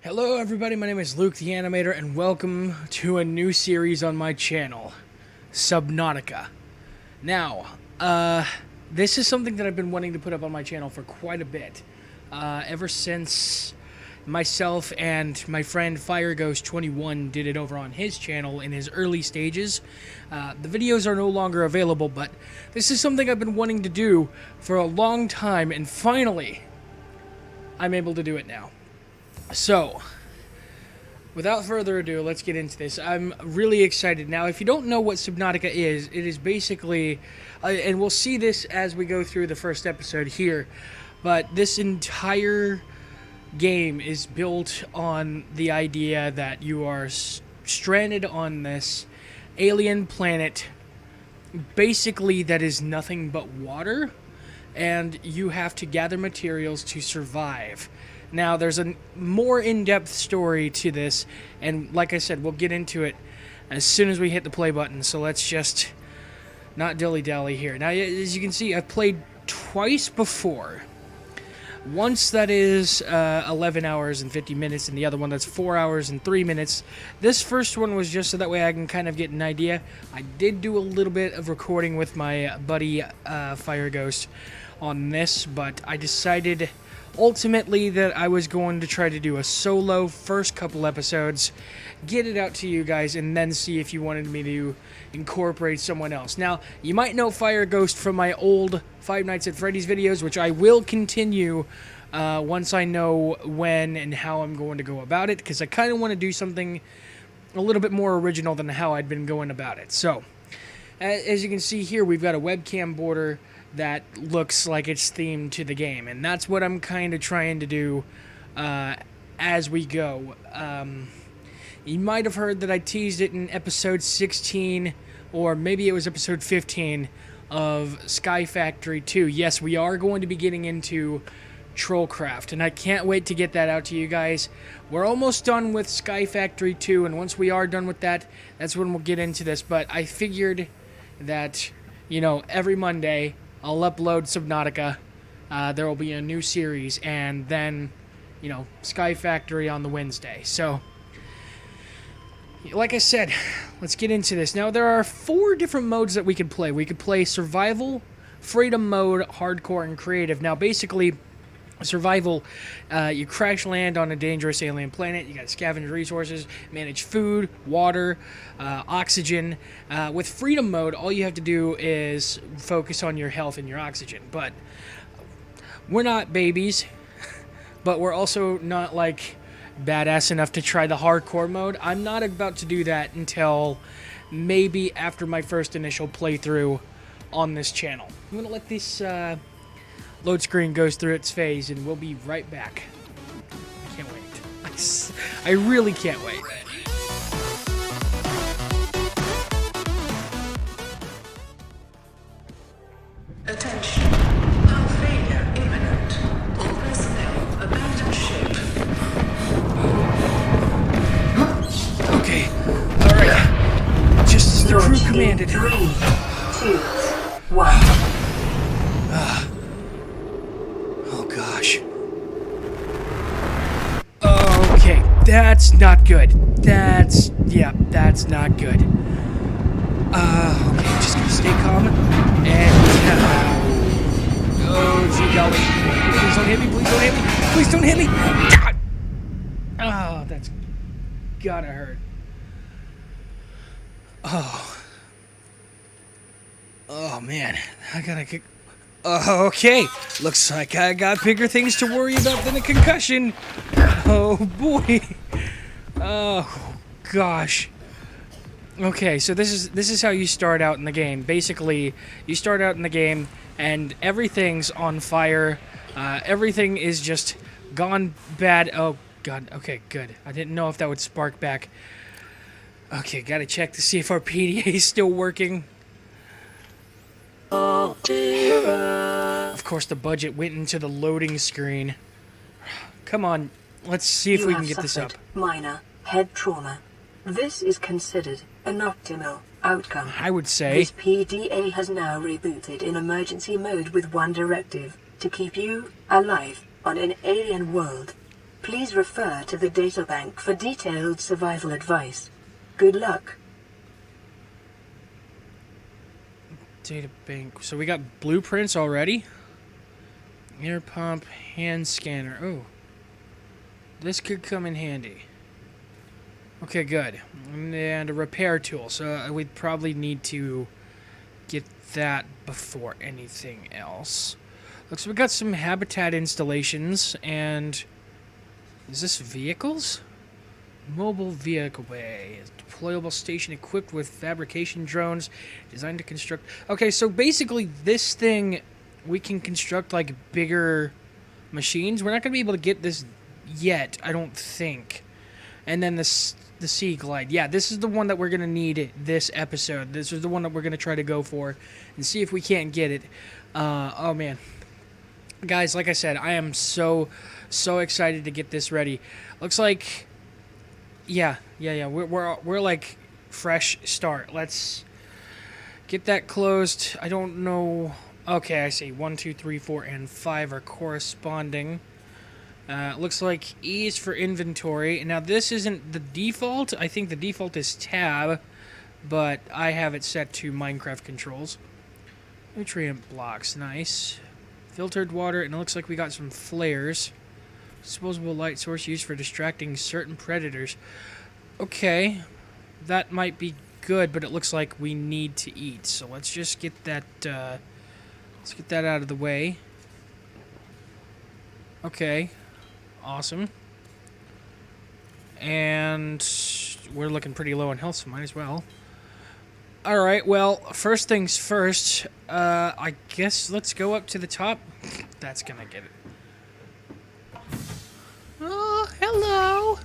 Hello everybody, my name is LukeTheAnimator and welcome to a new series on my channel, Subnautica. Now, this is something that I've been wanting to put up on my channel for quite a bit. Ever since myself and my friend FireGhost21 did it over on his channel in his early stages. The videos are no longer available, but this is something I've been wanting to do for a long time, and finally, I'm able to do it now. So, without further ado, let's get into this. I'm really excited. Now, if you don't know what Subnautica is, it is basically, and we'll see this as we go through the first episode here, but this entire game is built on the idea that you are stranded on this alien planet, basically that is nothing but water, and you have to gather materials to survive. Now, there's a more in-depth story to this, and like I said, we'll get into it as soon as we hit the play button, so let's just not dilly-dally here. Now, as you can see, I've played twice before. Once that is 11 hours and 50 minutes, and the other one that's 4 hours and 3 minutes. This first one was just so that way I can kind of get an idea. I did do a little bit of recording with my buddy FireGhost on this, but I decided ultimately that I was going to try to do a solo first couple episodes, get it out to you guys, and then see if you wanted me to incorporate someone else. Now, you might know FireGhost from my old Five Nights at Freddy's videos, which I will continue once I know when and how I'm going to go about it, because I kind of want to do something a little bit more original than how I'd been going about it. So, as you can see here, we've got a webcam border that looks like it's themed to the game, and that's what I'm kind of trying to do as we go. You might have heard that I teased it in episode 16, or maybe it was episode 15 of Sky Factory 2. Yes, we are going to be getting into Trollcraft, and I can't wait to get that out to you guys. We're almost done with Sky Factory 2, and once we are done with that, that's when we'll get into this. But I figured that, you know, every Monday I'll upload Subnautica. There will be a new series, and then, you know, Sky Factory on the Wednesday. So, like I said, let's get into this. Now, there are 4 different modes that we could play. We could play Survival, Freedom Mode, Hardcore, and Creative. Now, basically, Survival, you crash land on a dangerous alien planet. You got to scavenge resources, manage food, water, oxygen. With Freedom Mode, all you have to do is focus on your health and your oxygen. But we're not babies, but we're also not like badass enough to try the Hardcore mode. I'm not about to do that until maybe after my first initial playthrough on this channel. I'm gonna let this load screen goes through its phase, and we'll be right back. I can't wait. I really can't wait. Attention. Hull failure imminent. All personnel abandon ship. Okay. Alright. Just as the crew commanded. 3, 2, 1. Oh gosh. Okay, that's not good. That's not good. Okay, just gonna stay calm and oh gee golly. Please don't hit me, please don't hit me, please don't hit me! God! Oh, that's gotta hurt. Oh man, I gotta kick. Okay, looks like I got bigger things to worry about than a concussion. Oh boy. Oh gosh. Okay, so this is how you start out in the game. Basically, you start out in the game and everything's on fire. Everything is just gone bad. Oh god. Okay, good. I didn't know if that would spark back. Okay, gotta check to see if our PDA is still working. Of course, the budget went into the loading screen. Come on, let's see if we can get this up. Minor head trauma. This is considered an optimal outcome. I would say. This PDA has now rebooted in emergency mode with one directive: to keep you alive on an alien world. Please refer to the databank for detailed survival advice. Good luck. Data bank. So we got blueprints already. Air pump, hand scanner. Oh. This could come in handy. Okay, good. And a repair tool. So we'd probably need to get that before anything else. Looks like we got some habitat installations and... Is this vehicles? Mobile vehicle bay. Deployable station equipped with fabrication drones designed to construct... Okay, so basically this thing, we can construct like bigger machines. We're not going to be able to get this yet, I don't think. And then the Sea Glide. Yeah, this is the one that we're going to need this episode. This is the one that we're going to try to go for and see if we can't get it. Oh, man. Guys, like I said, I am so excited to get this ready. Looks like... Yeah. We're like fresh start. Let's get that closed. I don't know. Okay, I see. 1, 2, 3, 4, and 5 are corresponding. Looks like E is for inventory. Now, this isn't the default. I think the default is tab, but I have it set to Minecraft controls. Nutrient blocks, nice. Filtered water, and it looks like we got some flares. Disposable light source used for distracting certain predators. Okay, that might be good, but it looks like we need to eat. So let's just get that. Let's get that out of the way. Okay, awesome. And we're looking pretty low on health, so might as well. All right. Well, first things first. I guess let's go up to the top. That's gonna get it. Oh, hello.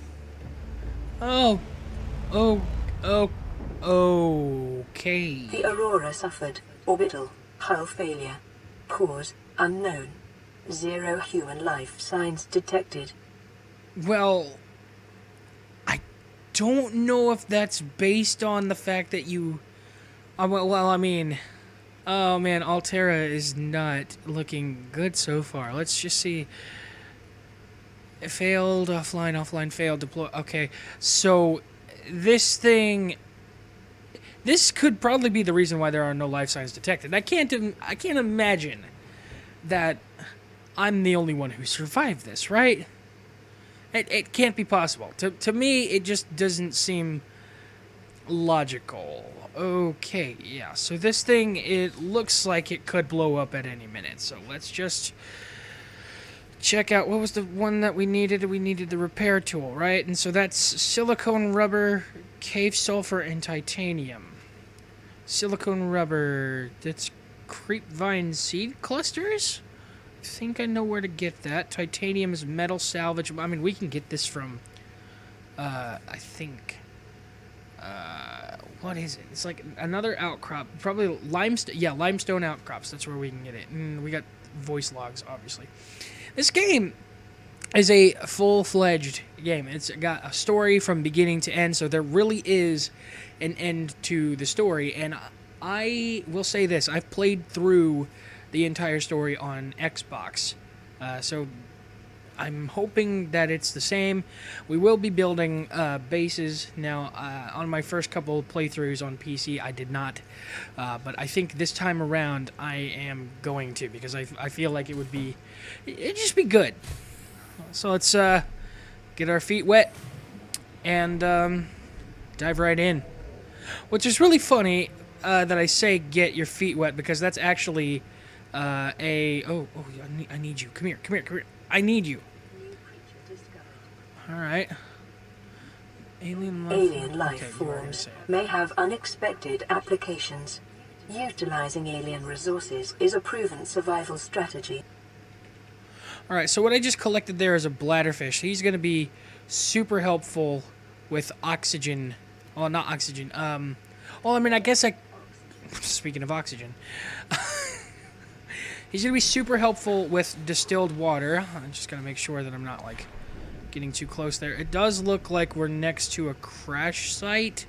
Okay. The Aurora suffered orbital hull failure. Cause unknown. 0 human life signs detected. Well, I don't know if that's based on the fact that you... well, I mean... Oh, man, Alterra is not looking good so far. Let's just see... It failed, offline, failed, deploy. Okay, so this thing... This could probably be the reason why there are no life signs detected. I can't imagine that I'm the only one who survived this, right? It can't be possible. To me, it just doesn't seem logical. Okay, yeah, so this thing, it looks like it could blow up at any minute. So let's just... check out, what was the one that we needed? We needed the repair tool, right? And so that's silicone rubber, cave sulfur, and titanium. Silicone rubber, that's creepvine seed clusters? I think I know where to get that. Titanium is metal salvage. I mean, we can get this from, I think, what is it? It's like another outcrop, probably limestone. Yeah, limestone outcrops, that's where we can get it. And we got voice logs, obviously. This game is a full-fledged game. It's got a story from beginning to end, so there really is an end to the story. And I will say this, I've played through the entire story on Xbox, so I'm hoping that it's the same. We will be building bases. Now, on my first couple of playthroughs on PC, I did not, but I think this time around I am going to, because I feel like it'd just be good. So let's get our feet wet and dive right in. Which is really funny that I say get your feet wet, because that's actually I need you. Come here. I need you. All right. Alien life forms may have unexpected applications. Utilizing alien resources is a proven survival strategy. All right, so what I just collected there is a bladderfish. He's going to be super helpful with oxygen. Well, not oxygen. Well, I mean, I guess speaking of oxygen. He's going to be super helpful with distilled water. I'm just going to make sure that I'm not, like, getting too close there. It does look like we're next to a crash site.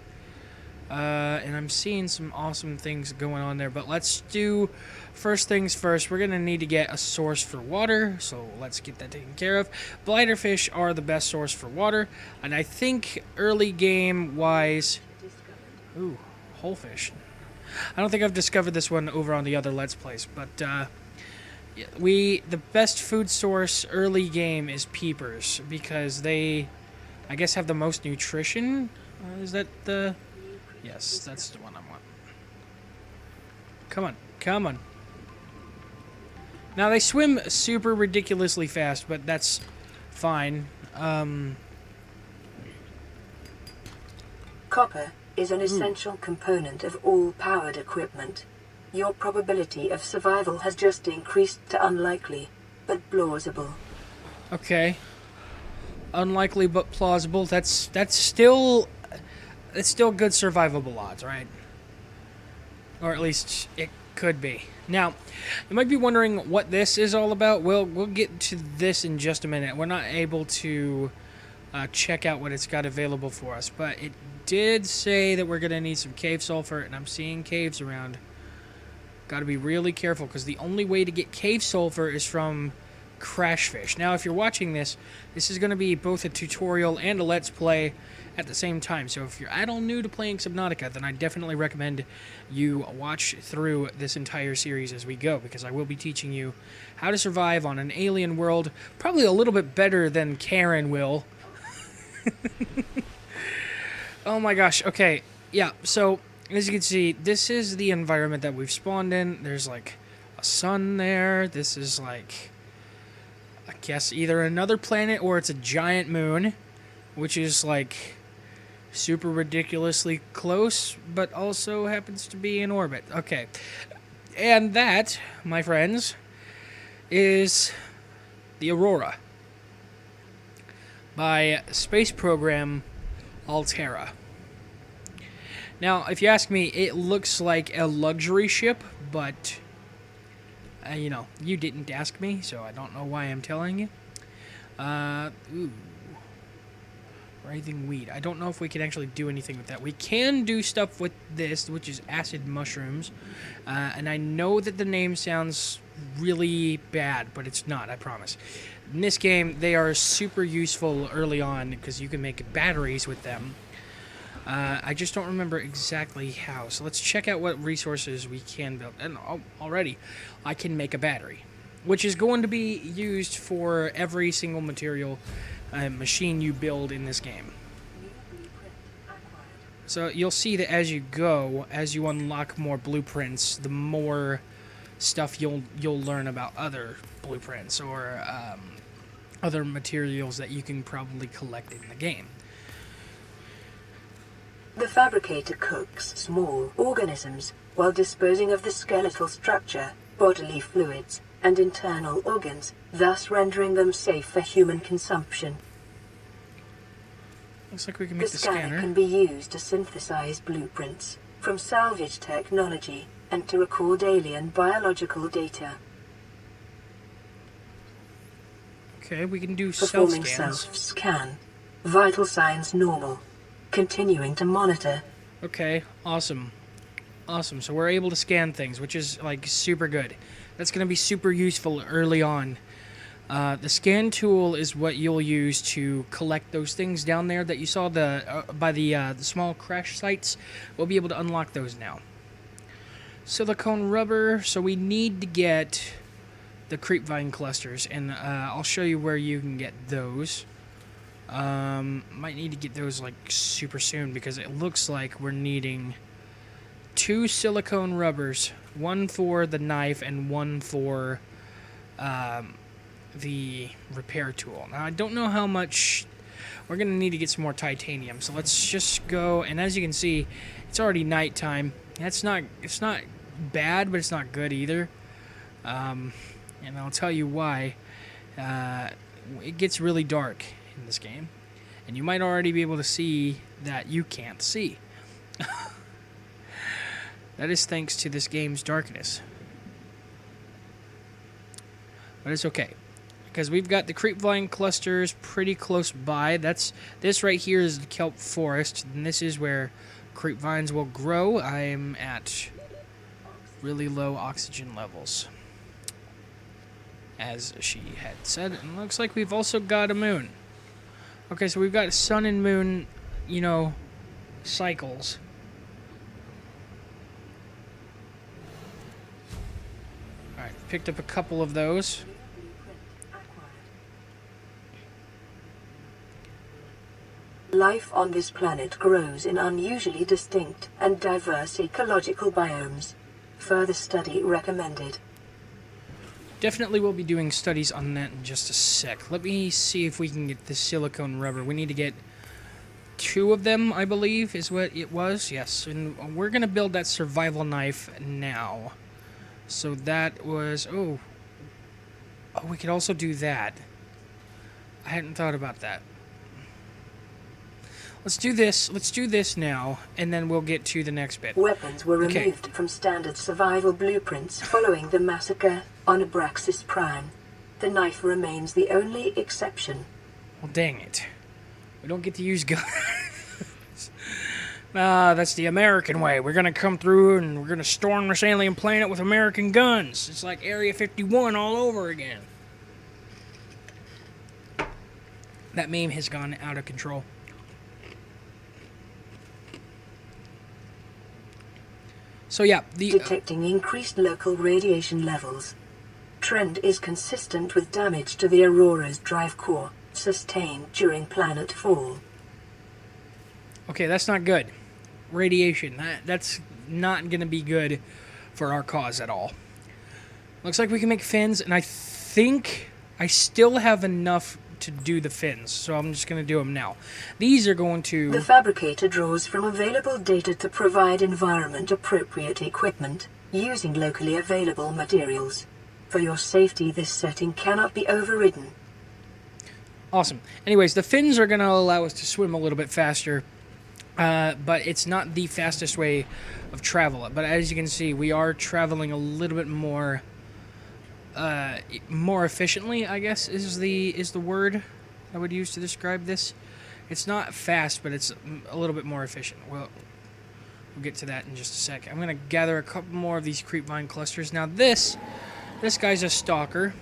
And I'm seeing some awesome things going on there. But let's do first things first. We're going to need to get a source for water. So let's get that taken care of. Blighter fish are the best source for water. And I think early game wise... Ooh, whole fish. I don't think I've discovered this one over on the other Let's Plays. But the best food source early game is peepers. Because they, I guess, have the most nutrition. Is that the... Yes, that's the one I want. Come on, come on. Now, they swim super ridiculously fast, but that's fine. Copper is an essential component of all powered equipment. Your probability of survival has just increased to unlikely, but plausible. Okay. Unlikely, but plausible. That's still... It's still good survivable odds, right? Or at least it could be. Now, you might be wondering what this is all about. Well, we'll get to this in just a minute. We're not able to check out what it's got available for us, but it did say that we're going to need some cave sulfur, and I'm seeing caves around. Got to be really careful, because the only way to get cave sulfur is from crash fish. Now, if you're watching this, this is going to be both a tutorial and a Let's Play at the same time. So if you're at all new to playing Subnautica, then I definitely recommend you watch through this entire series as we go, because I will be teaching you how to survive on an alien world, probably a little bit better than Karen will. Oh my gosh, okay, yeah, so as you can see, this is the environment that we've spawned in. There's like a sun there. This is like, I guess, either another planet or it's a giant moon, which is like super ridiculously close, but also happens to be in orbit. Okay. And that, my friends, is the Aurora by space program Alterra. Now, if you ask me, it looks like a luxury ship, but, you know, you didn't ask me, so I don't know why I'm telling you. Ooh. Writhing weed. I don't know if we can actually do anything with that. We can do stuff with this, which is acid mushrooms. And I know that the name sounds really bad, but it's not, I promise. In this game, they are super useful early on because you can make batteries with them. I just don't remember exactly how. So let's check out what resources we can build. And already, I can make a battery, which is going to be used for every single material machine you build in this game. So you'll see that as you go, as you unlock more blueprints, the more stuff you'll learn about other blueprints or other materials that you can probably collect in the game. The fabricator cooks small organisms while disposing of the skeletal structure, bodily fluids, and internal organs, thus rendering them safe for human consumption. Looks like we can make the scanner. Can be used to synthesize blueprints from salvage technology and to record alien biological data. Okay, we can do Performing self-scans. self-scan. Vital signs normal. Continuing to monitor. Okay, awesome. Awesome, so we're able to scan things, which is, like, super good. That's going to be super useful early on. The scan tool is what you'll use to collect those things down there that you saw by the small crash sites. We'll be able to unlock those now. Silicone rubber, so we need to get the creepvine clusters, and I'll show you where you can get those. Might need to get those like super soon because it looks like we're needing 2 silicone rubbers, one for the knife and one for the repair tool. Now I don't know how much we're gonna need to get some more titanium, so let's just go. And as you can see, it's already nighttime. It's not bad, but it's not good either. And I'll tell you why. It gets really dark in this game, and you might already be able to see that you can't see. That is thanks to this game's darkness. But it's okay, because we've got the creepvine clusters pretty close by. This right here is the kelp forest, and this is where creep vines will grow. I'm at really low oxygen levels, as she had said. And looks like we've also got a moon. Okay, so we've got sun and moon, you know, cycles. Alright, picked up a couple of those. Life on this planet grows in unusually distinct and diverse ecological biomes. Further study recommended. Definitely will be doing studies on that in just a sec. Let me see if we can get the silicone rubber. We need to get 2 of them, I believe, is what it was. Yes, and we're going to build that survival knife now. So that was... Oh, we could also do that. I hadn't thought about that. Let's do this. Let's do this now, and then we'll get to the next bit. Weapons were removed from standard survival blueprints following the massacre on Abraxas Prime. The knife remains the only exception. Well, dang it. We don't get to use guns. That's the American way. We're going to come through and we're going to storm this alien planet with American guns. It's like Area 51 all over again. That meme has gone out of control. So yeah, detecting increased local radiation levels. Trend is consistent with damage to the Aurora's drive core, sustained during planet fall. Okay, that's not good. Radiation, that's not going to be good for our cause at all. Looks like we can make fins, and I think I still have enough to do the fins, so I'm just going to do them now. These are going to... The fabricator draws from available data to provide environment-appropriate equipment, using locally available materials. For your safety, this setting cannot be overridden. Awesome. Anyways, the fins are going to allow us to swim a little bit faster, but it's not the fastest way of travel. But as you can see, we are traveling a little bit more efficiently, I guess is the word I would use to describe this. It's not fast, but it's a little bit more efficient. We'll get to that in just a sec. I'm going to gather a couple more of these creepvine clusters. Now this guy's a stalker,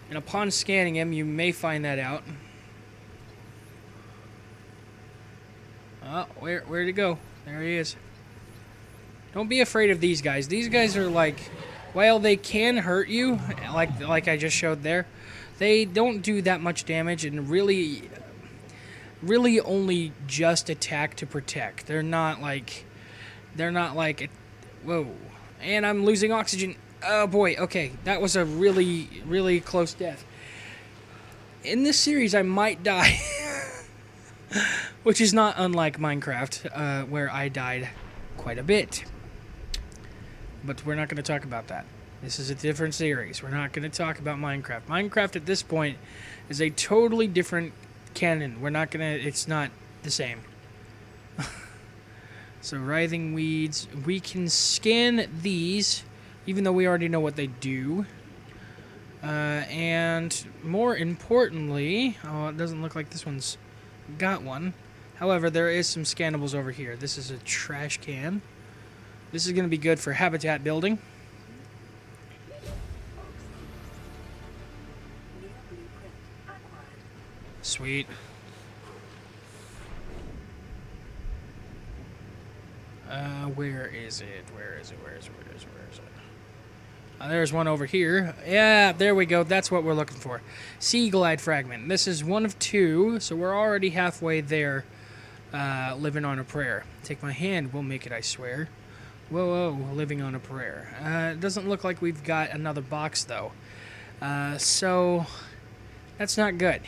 and upon scanning him, you may find that out. Oh, where'd he go? There he is. Don't be afraid of these guys. These guys are like, while they can hurt you, like I just showed there, they don't do that much damage and really only just attack to protect. They're not like, whoa, and I'm losing oxygen. Oh boy, okay, that was a really close death. In this series, I might die, which is not unlike Minecraft, where I died quite a bit. But we're not going to talk about that. This is a different series. We're not going to talk about Minecraft. Minecraft at this point is a totally different canon. We're not going to... It's not the same. So, writhing weeds. We can scan these, even though we already know what they do. And more importantly... Oh, it doesn't look like this one's got one. However, there is some scannables over here. This is a trash can. This is going to be good for habitat building. Sweet. Where is it? Where is it? There's one over here. Yeah, there we go. That's what we're looking for. Sea glide fragment. This is one of 2, so we're already halfway there, living on a prayer. Take my hand, we'll make it, I swear. Whoa, living on a prayer. It doesn't look like we've got another box, though. So, that's not good.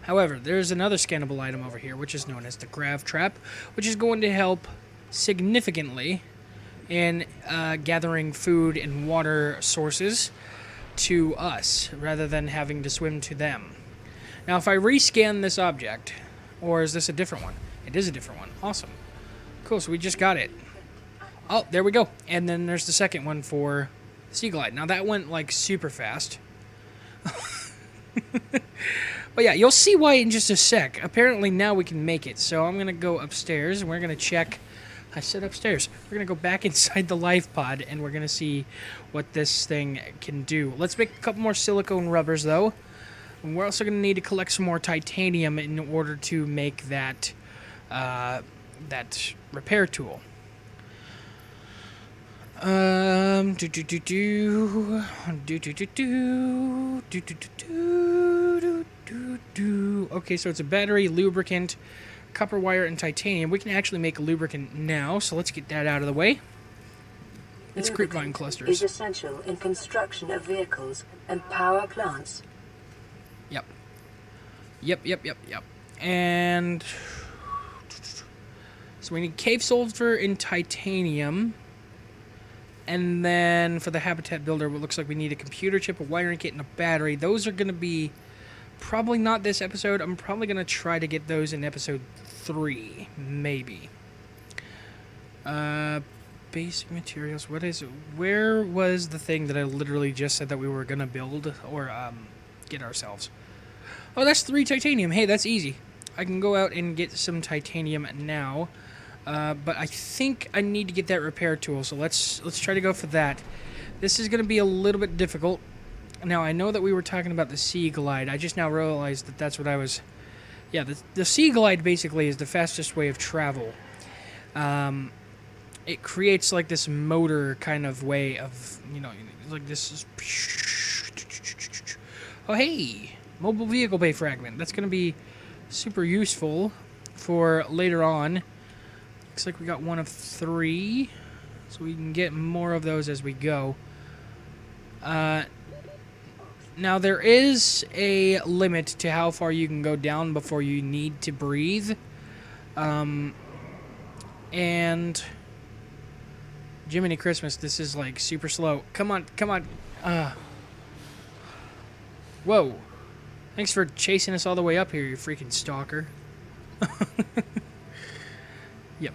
However, there's another scannable item over here, which is known as the grav trap, which is going to help significantly in gathering food and water sources to us, rather than having to swim to them. Now, if I rescan this object, or is this a different one? It is a different one. Awesome. Cool, so we just got it. Oh, there we go. And then there's the second one for Sea Glide. Now, that went, like, super fast. But yeah, you'll see why in just a sec. Apparently now we can make it. So I'm going to go upstairs and we're going to check. I said upstairs. We're going to go back inside the life pod and we're going to see what this thing can do. Let's make a couple more silicone rubbers though. And we're also going to need to collect some more titanium in order to make that that repair tool. Okay, so it's a battery, lubricant, copper wire, and titanium. We can actually make a lubricant now, so let's get that out of the way. It's creepvine clusters. Is essential in construction of vehicles and power plants. Yep. And so we need cave sulfur and titanium. And then for the habitat builder, it looks like we need a computer chip, a wiring kit, and a battery. Those are going to be probably not this episode. I'm probably going to try to get those in episode 3, maybe. Basic materials. What is it? Where was the thing that I literally just said that we were going to build or get ourselves? Oh, that's 3 titanium. Hey, that's easy. I can go out and get some titanium now. But I think I need to get that repair tool, so let's try to go for that. This is going to be a little bit difficult. Now, I know that we were talking about the Sea Glide. I just now realized that that's what I was... Yeah, the Sea Glide basically is the fastest way of travel. It creates like this motor kind of way of, you know, like this is... Oh, hey! Mobile vehicle bay fragment. That's going to be super useful for later on. Looks like we got 1 of 3, so we can get more of those as we go. Now, there is a limit to how far you can go down before you need to breathe. And Jiminy Christmas, this is like super slow. Come on. Whoa. Thanks for chasing us all the way up here, you freaking stalker. Yep.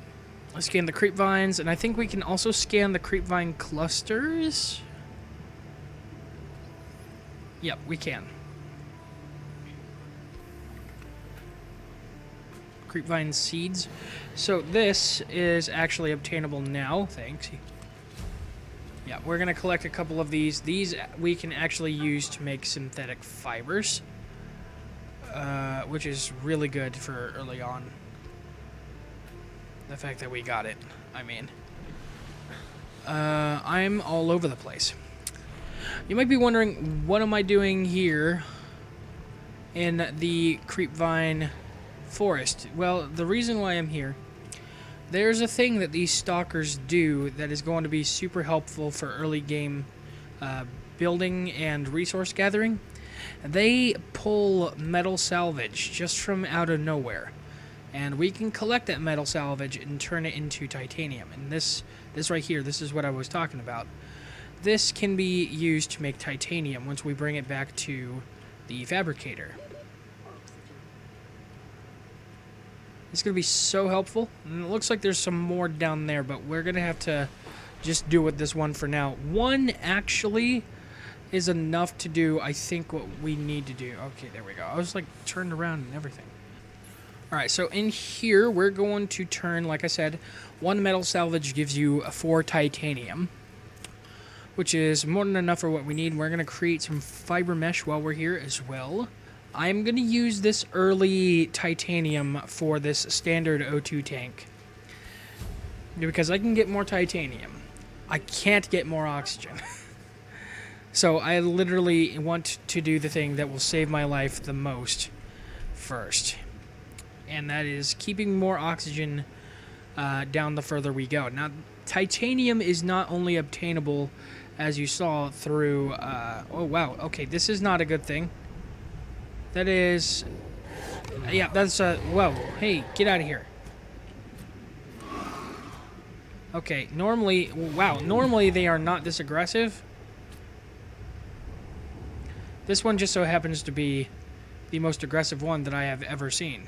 Let's scan the creep vines, and I think we can also scan the creep vine clusters. Yep, we can. Creep vine seeds. So this is actually obtainable now, thanks. Yeah, we're going to collect a couple of these. These we can actually use to make synthetic fibers, which is really good for early on. The fact that we got it, I mean. I'm all over the place. You might be wondering, what am I doing here in the creepvine forest? Well, the reason why I'm here, there's a thing that these stalkers do that is going to be super helpful for early game building and resource gathering. They pull metal salvage just from out of nowhere. And we can collect that metal salvage and turn it into titanium. And this right here, this is what I was talking about. This can be used to make titanium once we bring it back to the fabricator. It's going to be so helpful. And it looks like there's some more down there, but we're going to have to just do with this one for now. One actually is enough to do, I think, what we need to do. Okay, there we go. I was like turned around and everything. Alright, so in here, we're going to turn, like I said, 1 metal salvage gives you 4 titanium, which is more than enough for what we need. We're going to create some fiber mesh while we're here as well. I'm going to use this early titanium for this standard O2 tank, because I can get more titanium. I can't get more oxygen. So I literally want to do the thing that will save my life the most first. And that is keeping more oxygen down the further we go. Now, titanium is not only obtainable, as you saw, through... oh, wow. Okay, this is not a good thing. That is... yeah, that's... whoa. Hey, get out of here. Okay, normally... wow, normally they are not this aggressive. This one just so happens to be the most aggressive one that I have ever seen.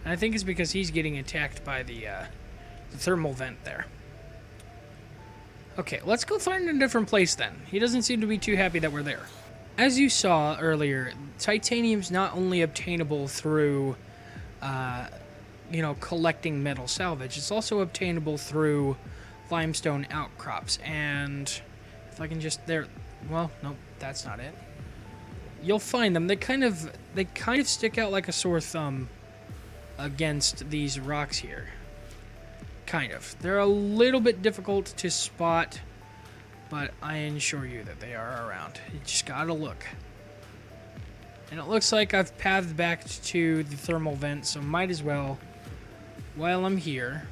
And I think it's because he's getting attacked by the thermal vent there. Okay, let's go find a different place then. He doesn't seem to be too happy that we're there. As you saw earlier, titanium's not only obtainable through, you know, collecting metal salvage. It's also obtainable through limestone outcrops. And if I can just well, no, that's not it. You'll find them. They kind of stick out like a sore thumb against these rocks here. Kind of. They're a little bit difficult to spot, but I assure you that they are around. You just gotta look. And it looks like I've pathed back to the thermal vent, so might as well, while I'm here,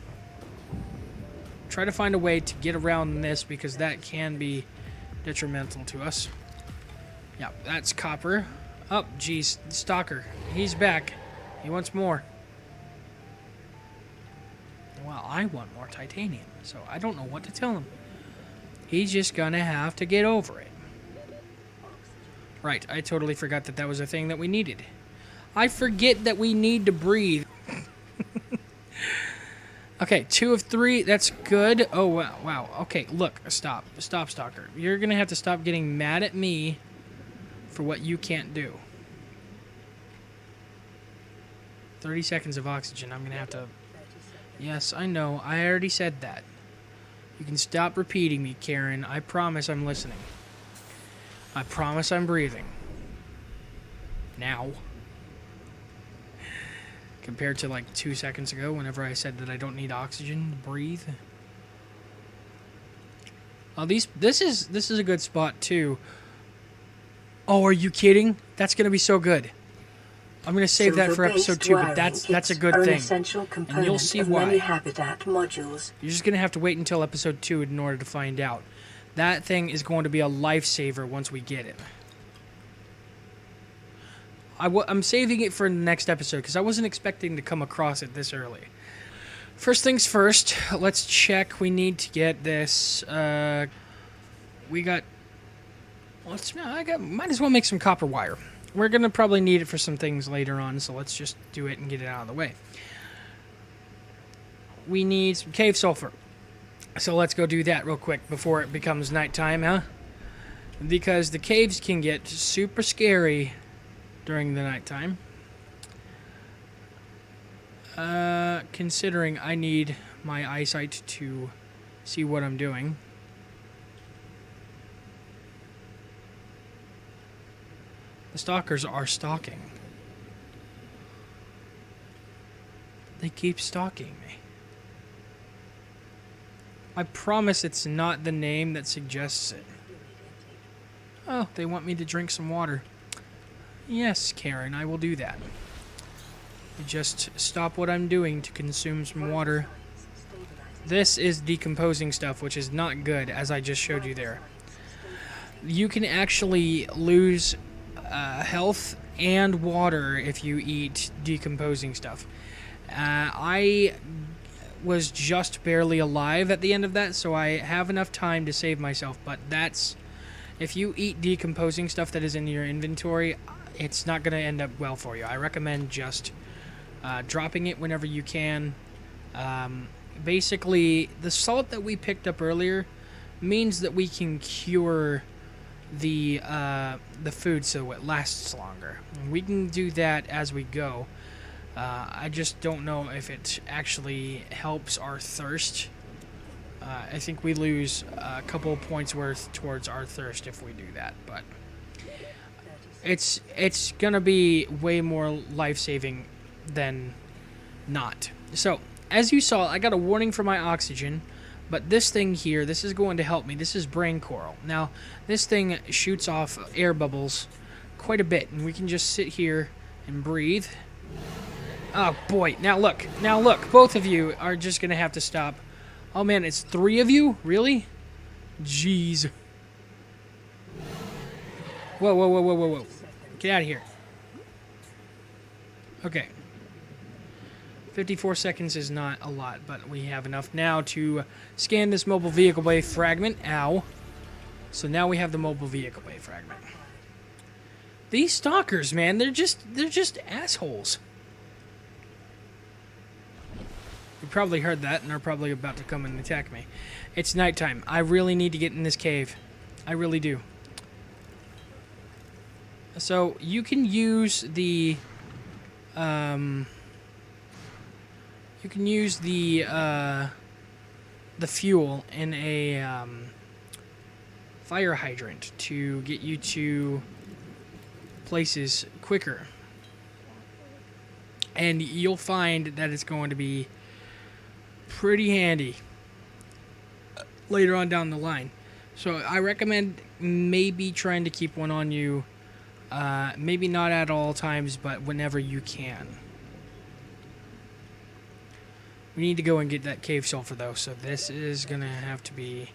try to find a way to get around this, because that can be detrimental to us. Yeah, that's copper. Oh, geez, Stalker. He's back. He wants more. Well, I want more titanium, so I don't know what to tell him. He's just gonna have to get over it. Right, I totally forgot that that was a thing that we needed. I forget that we need to breathe. Okay, 2 of 3, that's good. Oh, wow, wow. Okay, look, stop, Stalker. You're gonna have to stop getting mad at me for what you can't do. 30 seconds of oxygen, I'm gonna have to... Yes, I know. I already said that. You can stop repeating me, Karen. I promise I'm listening. I promise I'm breathing. Now. Compared to like 2 seconds ago, whenever I said that I don't need oxygen to breathe. Oh, this is a good spot too. Oh, are you kidding? That's gonna be so good. I'm going to save that for episode 2, but that's a good thing. And you'll see why. Habitat modules. You're just going to have to wait until episode 2 in order to find out. That thing is going to be a lifesaver once we get it. I'm saving it for the next episode because I wasn't expecting to come across it this early. First things first, let's check. We need to get this. We got. Might as well make some copper wire. We're going to probably need it for some things later on, so let's just do it and get it out of the way. We need some cave sulfur. So let's go do that real quick before it becomes nighttime, huh? Because the caves can get super scary during the nighttime. Considering I need my eyesight to see what I'm doing. The stalkers are stalking. They keep stalking me. I promise it's not the name that suggests it. Oh, they want me to drink some water. Yes, Karen, I will do that. Just stop what I'm doing to consume some water. This is decomposing stuff, which is not good, as I just showed you there. You can actually lose health and water if you eat decomposing stuff. I was just barely alive at the end of that, so I have enough time to save myself, but that's... If you eat decomposing stuff that is in your inventory, it's not going to end up well for you. I recommend just dropping it whenever you can. Basically, the salt that we picked up earlier means that we can cure the food so it lasts longer. We can do that as we go. I just don't know if it actually helps our thirst. I think we lose a couple of points worth towards our thirst if we do that, but it's gonna be way more life-saving than not. So, as you saw, I got a warning for my oxygen. But this thing here, this is going to help me. This is brain coral. Now, this thing shoots off air bubbles quite a bit, and we can just sit here and breathe. Oh, boy. Now, look. Both of you are just going to have to stop. Oh, man, it's 3 of you? Really? Jeez. Whoa. Get out of here. Okay. 54 seconds is not a lot, but we have enough now to scan this mobile vehicle bay fragment. Ow. So now we have the mobile vehicle bay fragment. These stalkers, man, they're just assholes. You probably heard that and are probably about to come and attack me. It's nighttime. I really need to get in this cave. I really do. So you can use the fuel in a fire hydrant to get you to places quicker. And you'll find that it's going to be pretty handy later on down the line. So I recommend maybe trying to keep one on you. Maybe not at all times, but whenever you can. We need to go and get that cave sulfur, though, so this is going to have to be...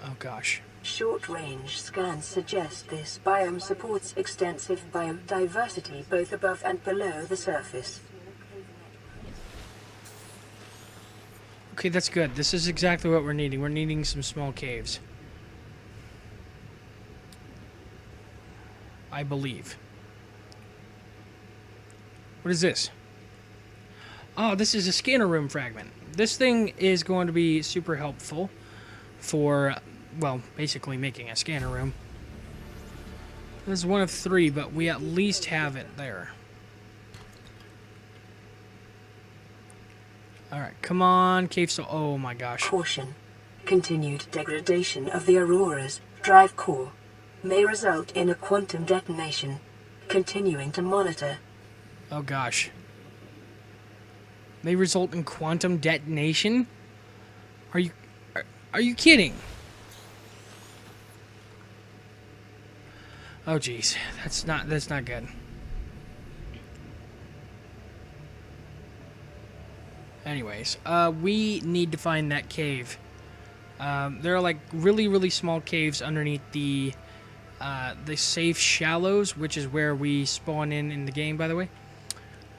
Oh, gosh. Short-range scans suggest this biome supports extensive biodiversity both above and below the surface. Okay, that's good. This is exactly what we're needing. We're needing some small caves. I believe. What is this? Oh, this is a scanner room fragment. This thing is going to be super helpful for, well, basically making a scanner room. This is one of 3, but we at least have it there. Alright, come on, cave so... Oh my gosh. Caution. Continued degradation of the Aurora's drive core may result in a quantum detonation. Continuing to monitor. Oh gosh. May result in quantum detonation? Are you kidding? Oh geez, that's not good. Anyways, we need to find that cave. There are like really small caves underneath the safe shallows, which is where we spawn in the game, by the way.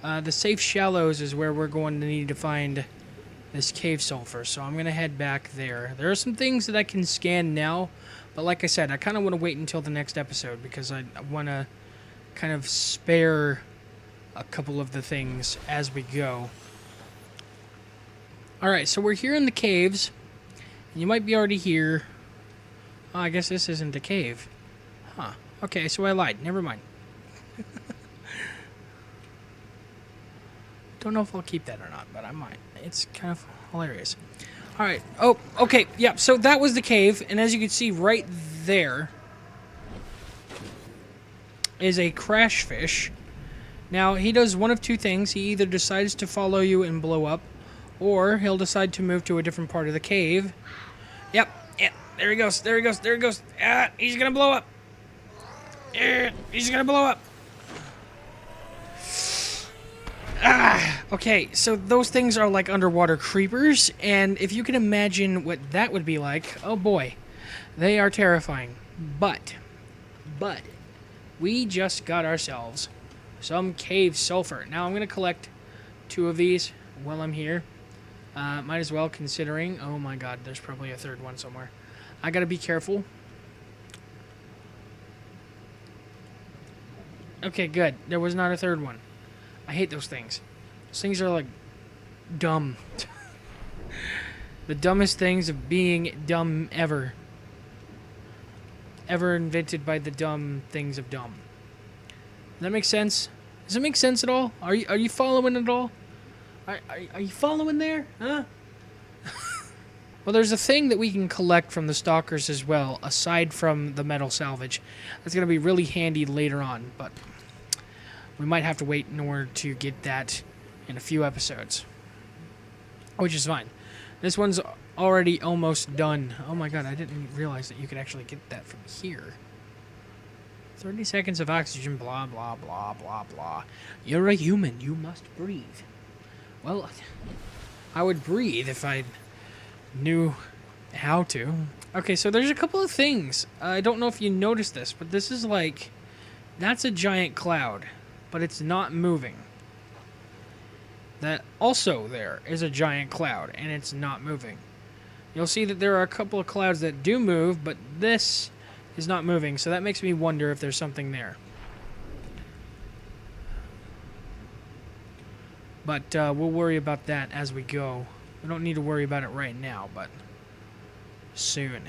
The safe shallows is where we're going to need to find this cave sulfur, so I'm going to head back there. There are some things that I can scan now, but like I said, I kind of want to wait until the next episode because I want to kind of spare a couple of the things as we go. Alright, so we're here in the caves. You might be already here. Oh, I guess this isn't a cave. Huh. Okay, so I lied. Never mind. Don't know if I'll keep that or not, but I might. It's kind of hilarious. Alright. Oh, okay. Yeah, so that was the cave. And as you can see right there is a crash fish. Now, he does one of 2 things. He either decides to follow you and blow up, or he'll decide to move to a different part of the cave. Yep. There he goes. There he goes. There he goes. Ah, he's going to blow up. He's going to blow up. Ah, okay, so those things are like underwater creepers, and if you can imagine what that would be like, oh boy, they are terrifying. But, we just got ourselves some cave sulfur. Now I'm going to collect 2 of these while I'm here. Might as well, considering, oh my god, there's probably a 3rd one somewhere. I gotta be careful. Okay, good. There was not a 3rd one. I hate those things. Those things are, like, dumb. The dumbest things of being dumb ever. Ever invented by the dumb things of dumb. Does that make sense? Does it make sense at all? Are you following at all? Are you following there? Huh? Well, there's a thing that we can collect from the stalkers as well, aside from the metal salvage. That's going to be really handy later on, but we might have to wait in order to get that in a few episodes. Which is fine. This one's already almost done. Oh my god, I didn't realize that you could actually get that from here. 30 seconds of oxygen, blah, blah, blah, blah, blah. You're a human. You must breathe. Well, I would breathe if I knew how to. Okay, so there's a couple of things. I don't know if you noticed this, but this is like... That's a giant cloud, but it's not moving. That also there is a giant cloud, and it's not moving. You'll see that there are a couple of clouds that do move, but this is not moving, so that makes me wonder if there's something there. But we'll worry about that as we go. We don't need to worry about it right now, but soon.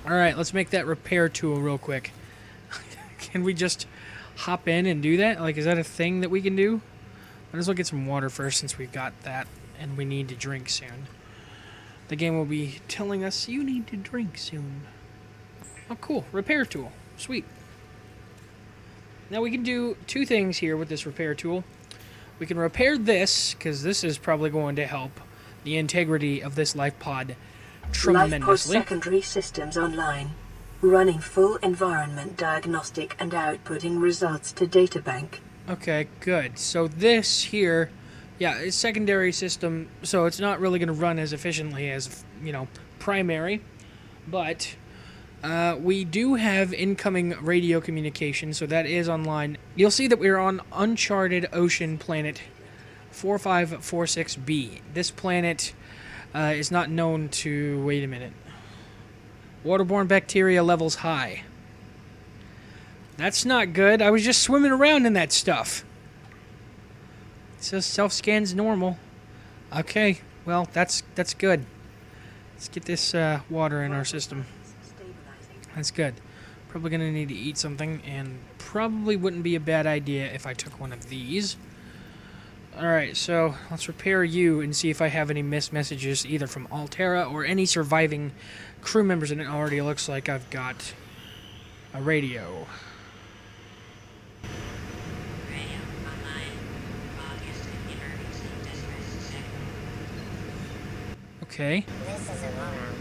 Alright, let's make that repair tool real quick. Can we just hop in and do that? Like, is that a thing that we can do? Might as well get some water first since we've got that, and we need to drink soon. The game will be telling us, you need to drink soon. Oh, cool. Repair tool. Sweet. Now we can do two things here with this repair tool. We can repair this, because this is probably going to help the integrity of this life pod tremendously. Life pod secondary systems online. Running full environment diagnostic and outputting results to databank. Okay, good. So this here, yeah, it's secondary system, so it's not really going to run as efficiently as, you know, primary. But we do have incoming radio communication, so that is online. You'll see that we're on uncharted ocean planet 4546b. This planet is not known to... Wait a minute. Waterborne bacteria levels high. That's not good. I was just swimming around in that stuff. It says self-scan's normal. Okay, well, that's good. Let's get this water in our system. That's good. Probably going to need to eat something, and probably wouldn't be a bad idea if I took one of these. Alright, so let's repair you and see if I have any missed messages either from Alterra or any surviving crew members, and it already looks like I've got a radio. Okay. This is Aurora.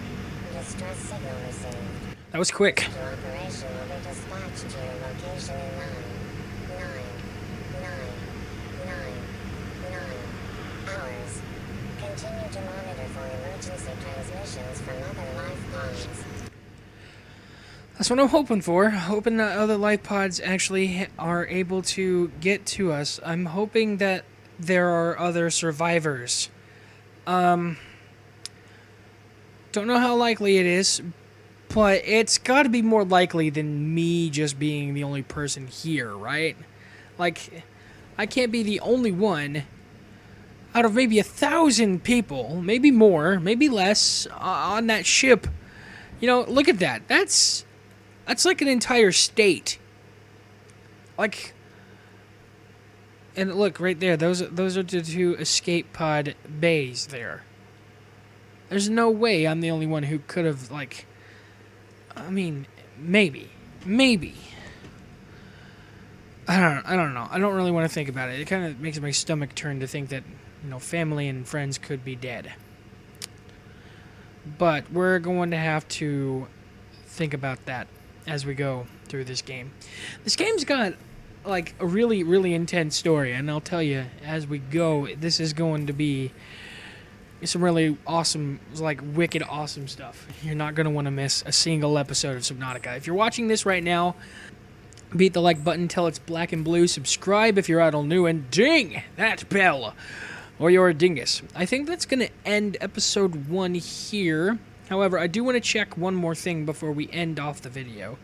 Distress signal received. That was quick. Your operation will be dispatched to your location in 9 hours. Continue to monitor for emergency transmissions from other life pods. That's what I'm hoping for. Hoping that other life pods actually are able to get to us. I'm hoping that there are other survivors. Don't know how likely it is, but it's got to be more likely than me just being the only person here, right? Like, I can't be the only one out of maybe 1,000 people, maybe more, maybe less, on that ship. You know, look at that. That's like an entire state. Like, and look right there. Those are the two escape pod bays there. There's no way I'm the only one who could have, like... I mean, maybe. I don't know. I don't really want to think about it. It kind of makes my stomach turn to think that, you know, family and friends could be dead. But we're going to have to think about that as we go through this game. This game's got, like, a really, really intense story, and I'll tell you, as we go, this is going to be... some really awesome, like, wicked awesome stuff. You're not going to want to miss a single episode of Subnautica. If you're watching this right now, beat the like button till it's black and blue. Subscribe if you're out all new, and ding that bell, or you're a dingus. I think that's going to end episode 1 here. However, I do want to check one more thing before we end off the video.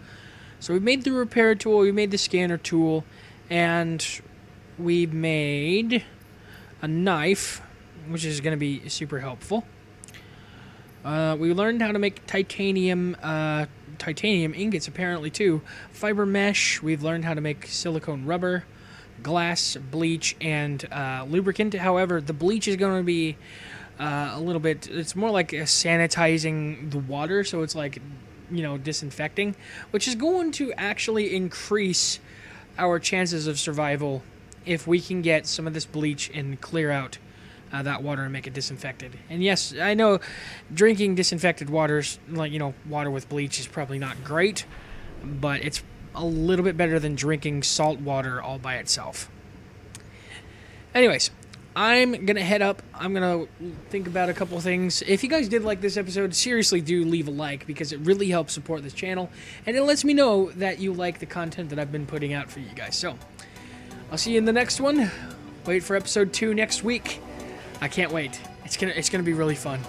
So we made the repair tool, we made the scanner tool, and we made a knife, which is going to be super helpful. We learned how to make titanium ingots, apparently, too. Fiber mesh. We've learned how to make silicone rubber, glass, bleach, and lubricant. However, the bleach is going to be a little bit... It's more like sanitizing the water, so it's like, you know, disinfecting, which is going to actually increase our chances of survival if we can get some of this bleach and clear out that water and make it disinfected. And yes, I know drinking disinfected waters, like, you know, water with bleach is probably not great, but it's a little bit better than drinking salt water all by itself. Anyways, I'm going to head up. I'm going to think about a couple of things. If you guys did like this episode, seriously do leave a like, because it really helps support this channel, and it lets me know that you like the content that I've been putting out for you guys. So, I'll see you in the next one. Wait for episode 2 next week. I can't wait. It's gonna be really fun.